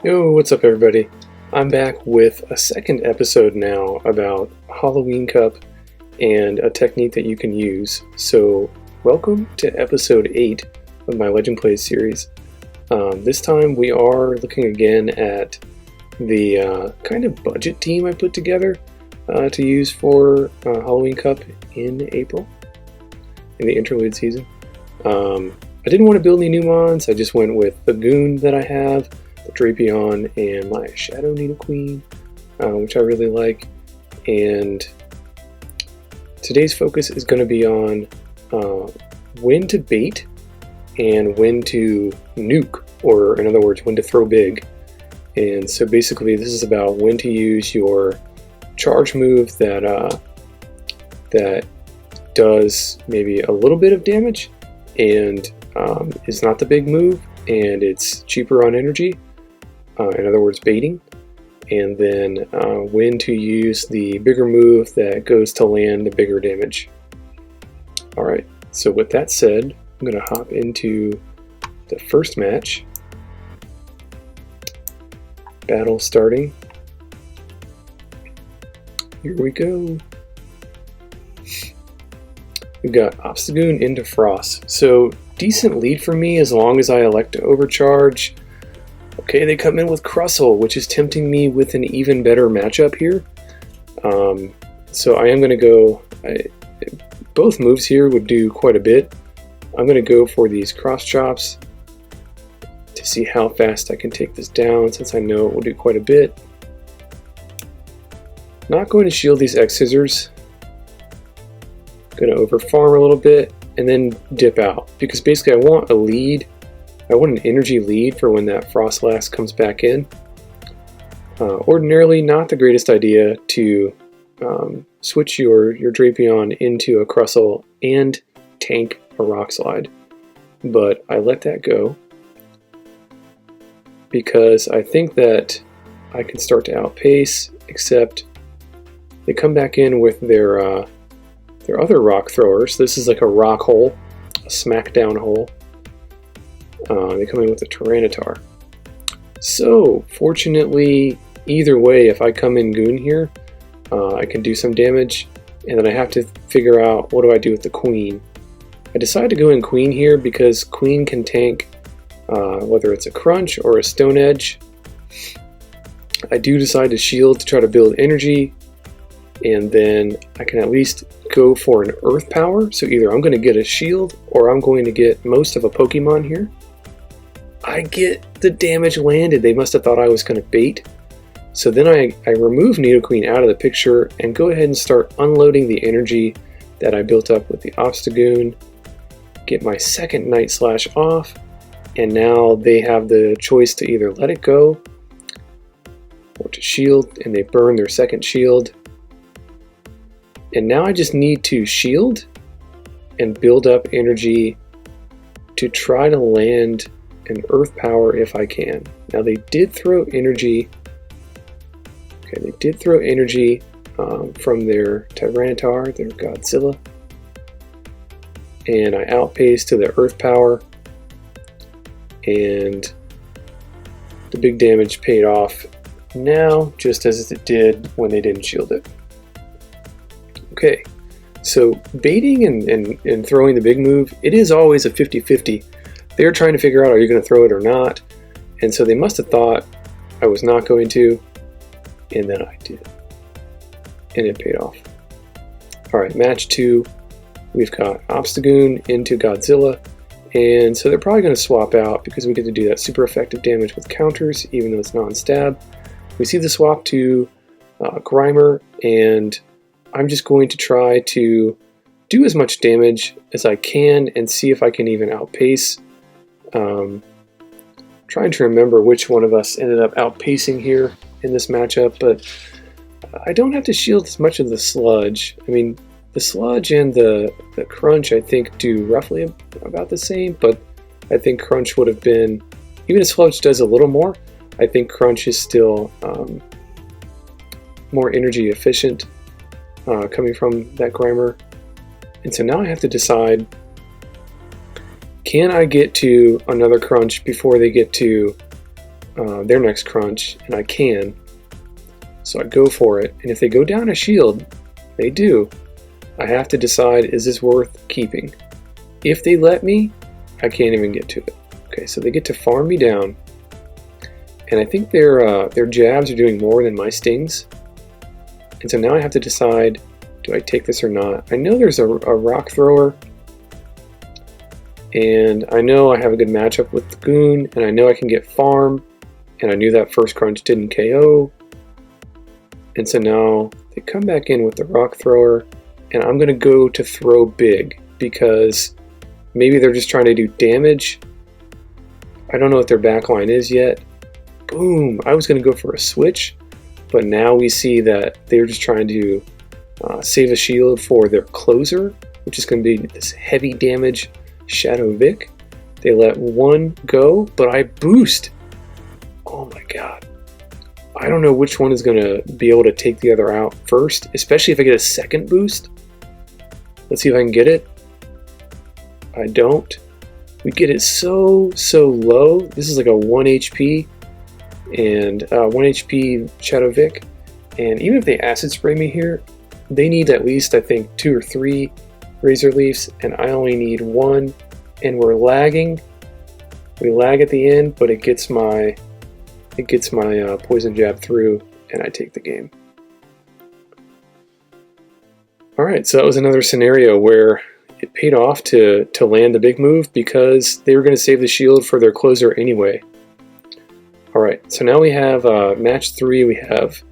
Yo, what's up everybody? I'm back with a second episode now about Halloween Cup and a technique that you can use. So welcome to episode 8 of my Legend Plays series. This time we are looking again at the kind of budget team I put together to use for Halloween Cup in April, in the Interlude season. I didn't want to build any new mons, I just went with the Goon that I have, the Drapion, and my Shadow Nidoqueen, which I really like. And today's focus is going to be on when to bait and when to nuke, or in other words, when to throw big. And so basically this is about when to use your charge move that does maybe a little bit of damage and is not the big move, and it's cheaper on energy, in other words baiting, and then when to use the bigger move that goes to land the bigger damage. Alright, so with that said, I'm going to hop into the first match. Battle starting. Here we go. We've got Obstagoon into Frost. So decent lead for me as long as I elect to overcharge. Okay, they come in with Crustle, which is tempting me with an even better matchup here. So I am going to go, both moves here would do quite a bit. I'm going to go for these cross chops to see how fast I can take this down, since I know it will do quite a bit. Not going to shield these X scissors. Going to over farm a little bit and then dip out, because basically I want a lead. I want an energy lead for when that Frostlass comes back in. Ordinarily not the greatest idea to switch your Drapion into a Crustle and tank a Rock Slide, but I let that go because I think that I can start to outpace, except they come back in with their other rock throwers. This is like a rock hole, a smackdown hole. They come in with a Tyranitar. So, fortunately, either way, if I come in Goon here, I can do some damage, and then I have to figure out what do I do with the Queen. I decided to go in Queen here because Queen can tank whether it's a Crunch or a Stone Edge. I do decide to shield to try to build energy, and then I can at least go for an Earth Power. So either I'm going to get a shield or I'm going to get most of a Pokemon here. I get the damage landed. They must have thought I was going to bait. So then I remove Nidoqueen out of the picture and go ahead and start unloading the energy that I built up with the Obstagoon. Get my second Night Slash off, and now they have the choice to either let it go or to shield, and they burn their second shield. And now I just need to shield and build up energy to try to land an Earth Power if I can. Now they did throw energy. Okay, they did throw energy from their Tyranitar, their Godzilla. And I outpaced to the Earth Power. And the big damage paid off now, just as it did when they didn't shield it. Okay, so baiting and throwing the big move, it is always a 50-50. They're trying to figure out, are you going to throw it or not? And so they must have thought I was not going to, and then I did. And it paid off. Alright, match 2, we've got Obstagoon into Godzilla, and so they're probably going to swap out because we get to do that super effective damage with counters, even though it's non-stab. We see the swap to Grimer, and I'm just going to try to do as much damage as I can and see if I can even outpace. Trying to remember which one of us ended up outpacing here in this matchup, but I don't have to shield as much of the Sludge. I mean, the Sludge and the Crunch I think do roughly about the same, but I think Crunch would have been, even if Sludge does a little more, I think Crunch is still more energy efficient coming from that Grimer. And so now I have to decide, can I get to another Crunch before they get to their next crunch, and I can. So I go for it, and if they go down a shield, they do, I have to decide, is this worth keeping? If they let me, I can't even get to it. Okay, so they get to farm me down, and I think their jabs are doing more than my stings. And so now I have to decide, do I take this or not? I know there's a rock thrower, and I know I have a good matchup with the Goon, and I know I can get farm, and I knew that first crunch didn't KO. And so now they come back in with the rock thrower, and I'm going to go to throw big, because maybe they're just trying to do damage. I don't know what their backline is yet. Boom! I was going to go for a switch, but now we see that they're just trying to save a shield for their closer, which is going to be this heavy damage Shadow Vic. They let one go, but I boost. Oh my god. I don't know which one is going to be able to take the other out first, especially if I get a second boost. Let's see if I can get it. I don't. We get it so low. This is like a 1 HP and 1 HP Shadow Vic. And even if they acid spray me here, they need at least, I think, 2 or 3 Razor Leafs, and I only need 1. And we're lagging. We lag at the end, but it gets my poison jab through, and I take the game. Alright, so that was another scenario where it paid off to land the big move because they were going to save the shield for their closer anyway. Alright, so now we have match 3, we have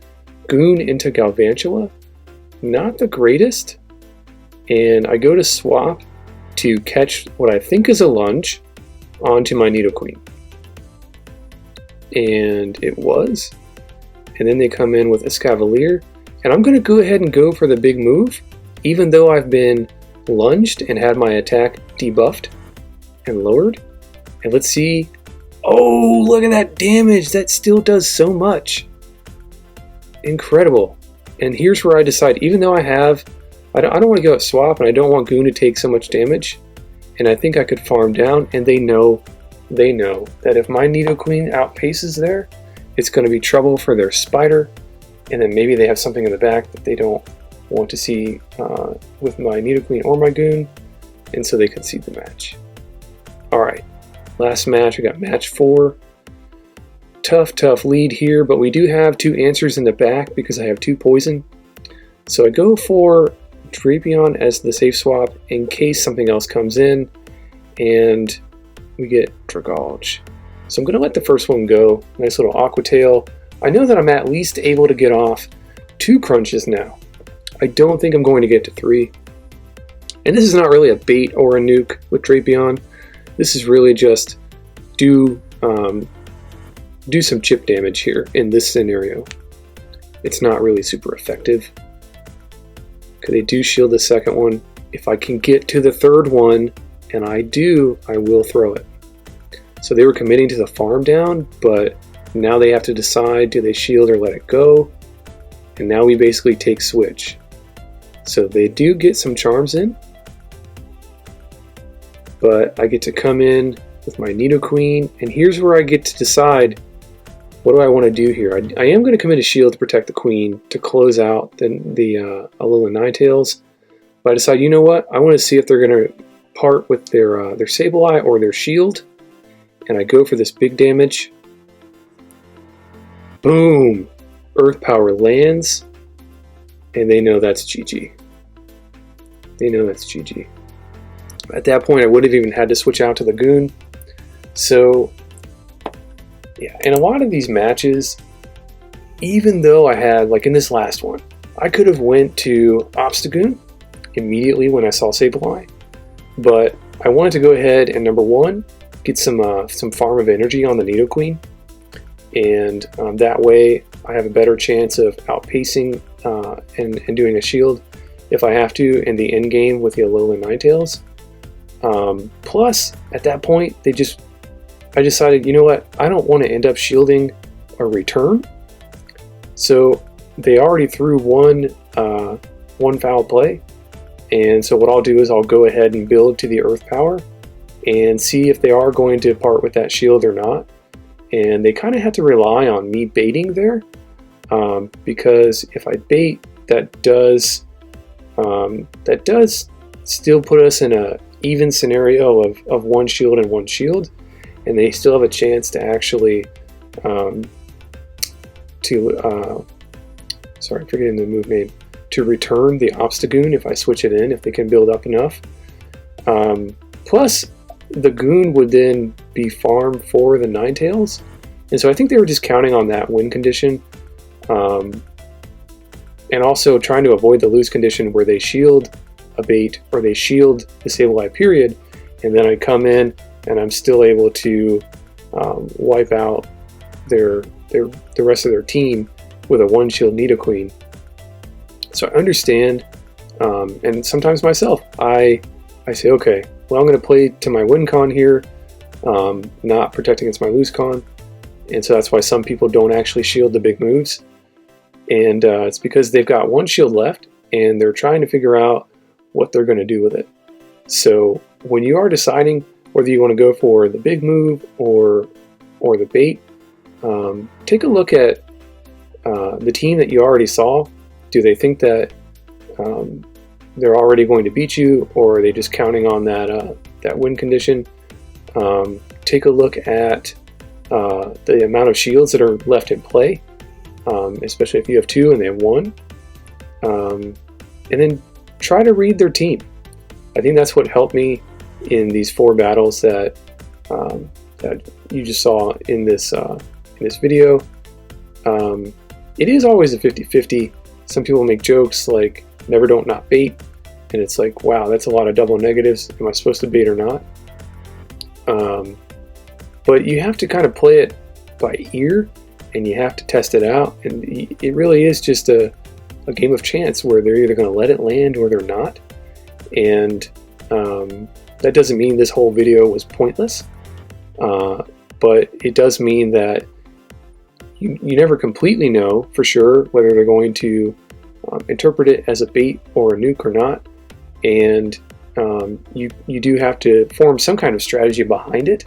Goon into Galvantula. Not the greatest, and I go to swap to catch what I think is a lunge onto my Nidoqueen. And it was. And then they come in with Escavalier, and I'm going to go ahead and go for the big move, even though I've been lunged and had my attack debuffed and lowered. And let's see. Oh, look at that damage! That still does so much. Incredible. And here's where I decide, even though I don't want to go at swap, and I don't want Goon to take so much damage, and I think I could farm down, and they know that if my Nidoqueen outpaces there, it's going to be trouble for their spider, and then maybe they have something in the back that they don't want to see with my Nidoqueen or my Goon, and so they concede the match. Alright, last match, we got match 4. Tough lead here, but we do have 2 answers in the back because I have 2 poison. So I go for Drapion as the safe swap in case something else comes in, and we get Dragulge. So I'm going to let the first one go. Nice little Aqua Tail. I know that I'm at least able to get off 2 crunches now. I don't think I'm going to get to 3. And this is not really a bait or a nuke with Drapion. This is really just do some chip damage here in this scenario. It's not really super effective. Okay, they do shield the second one. If I can get to the third one, and I do, I will throw it. So they were committing to the farm down, but now they have to decide, do they shield or let it go? And now we basically take switch. So they do get some charms in, but I get to come in with my Nidoqueen, and here's where I get to decide, what do I want to do here? I am going to commit a shield to protect the Queen to close out the Alola Ninetales, but I decide, you know what? I want to see if they're going to part with their Sableye or their shield, and I go for this big damage. Boom! Earth Power lands, and they know that's GG. They know that's GG. At that point, I would have even had to switch out to the Goon. So, yeah, in a lot of these matches, even though I had, like in this last one, I could have went to Obstagoon immediately when I saw Sableye, but I wanted to go ahead and, number one, get some farm of energy on the Nidoqueen, and that way I have a better chance of outpacing and doing a shield if I have to in the end game with the Alola Ninetales. Plus, at that point, I decided, you know what, I don't want to end up shielding a return. So they already threw one foul play, and so what I'll do is I'll go ahead and build to the Earth Power and see if they are going to part with that shield or not. and they kind of had to rely on me baiting there, because if I bait, that does still put us in a even scenario of one shield and one shield, and they still have a chance to actually sorry, forgetting the move name, to return the Obstagoon if I switch it in, if they can build up enough. Plus, the Goon would then be farmed for the Ninetales, and so I think they were just counting on that win condition, and also trying to avoid the lose condition where they shield a bait or they shield the Sableye period, and then I come in and I'm still able to wipe out the rest of their team with a one shield Nidoqueen. So I understand, and sometimes myself, I say, okay, well, I'm going to play to my win con here, not protect against my lose con, and so that's why some people don't actually shield the big moves, and it's because they've got one shield left, and they're trying to figure out what they're going to do with it. So when you are deciding whether you want to go for the big move or the bait, take a look at the team that you already saw. Do they think that they're already going to beat you, or are they just counting on that win condition? Take a look at the amount of shields that are left in play, especially if you have two and they have one, and then try to read their team. I think that's what helped me in these 4 battles that you just saw in this video. It is always a 50-50. Some people make jokes like never, don't, not bait, and it's like, wow, that's a lot of double negatives. Am I supposed to bait or not? But you have to kind of play it by ear, and you have to test it out, and it really is just a game of chance where they're either going to let it land or they're not. And that doesn't mean this whole video was pointless, but it does mean that you never completely know for sure whether they're going to interpret it as a bait or a nuke or not, and you do have to form some kind of strategy behind it,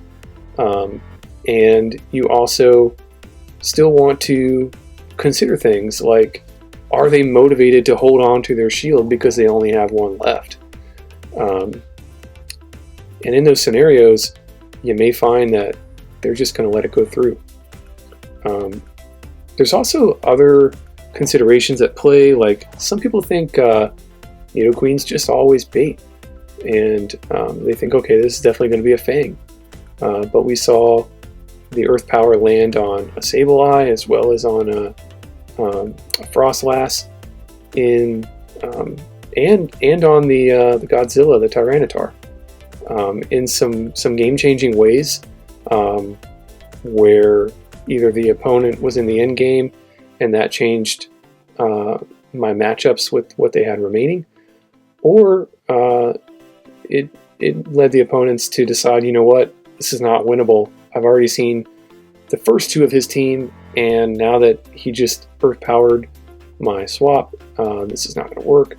and you also still want to consider things like, are they motivated to hold on to their shield because they only have one left? And in those scenarios, you may find that they're just going to let it go through. There's also other considerations at play, like some people think Nidoqueen's just always bait, and they think, okay, this is definitely going to be a Fang. But we saw the Earth Power land on a Sableye as well as on a Frostlass, and on the Godzilla, the Tyranitar, in some game-changing ways, where either the opponent was in the end game and that changed my matchups with what they had remaining, or it led the opponents to decide, you know what, this is not winnable. I've already seen the first 2 of his team, and now that he just Earth-powered my swap, this is not going to work,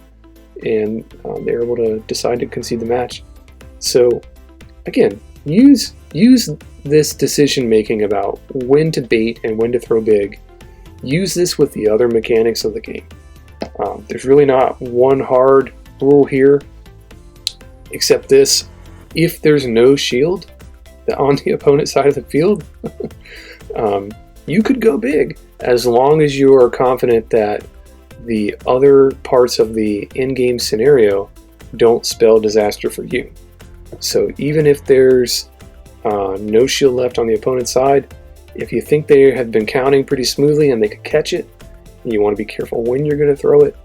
and they were able to decide to concede the match. So again, use this decision making about when to bait and when to throw big. Use this with the other mechanics of the game. There's really not one hard rule here, except this: if there's no shield on the opponent's side of the field, you could go big as long as you are confident that the other parts of the in-game scenario don't spell disaster for you. So even if there's no shield left on the opponent's side, if you think they have been counting pretty smoothly and they could catch it, you want to be careful when you're going to throw it.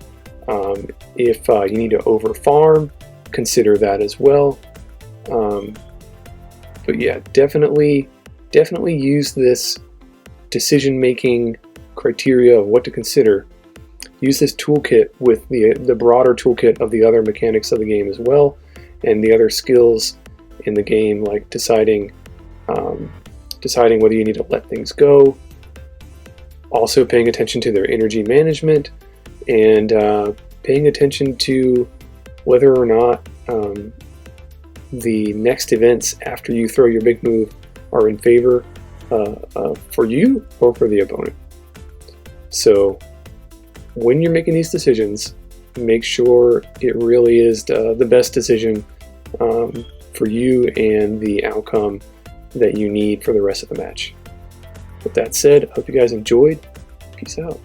If you need to over farm, consider that as well. But yeah, definitely use this decision-making criteria of what to consider. Use this toolkit with the broader toolkit of the other mechanics of the game as well, and the other skills in the game, like deciding whether you need to let things go, also paying attention to their energy management, and paying attention to whether or not the next events after you throw your big move are in favor for you or for the opponent. So when you're making these decisions, make sure it really is the best decision for you and the outcome that you need for the rest of the match. With that said, I hope you guys enjoyed. Peace out.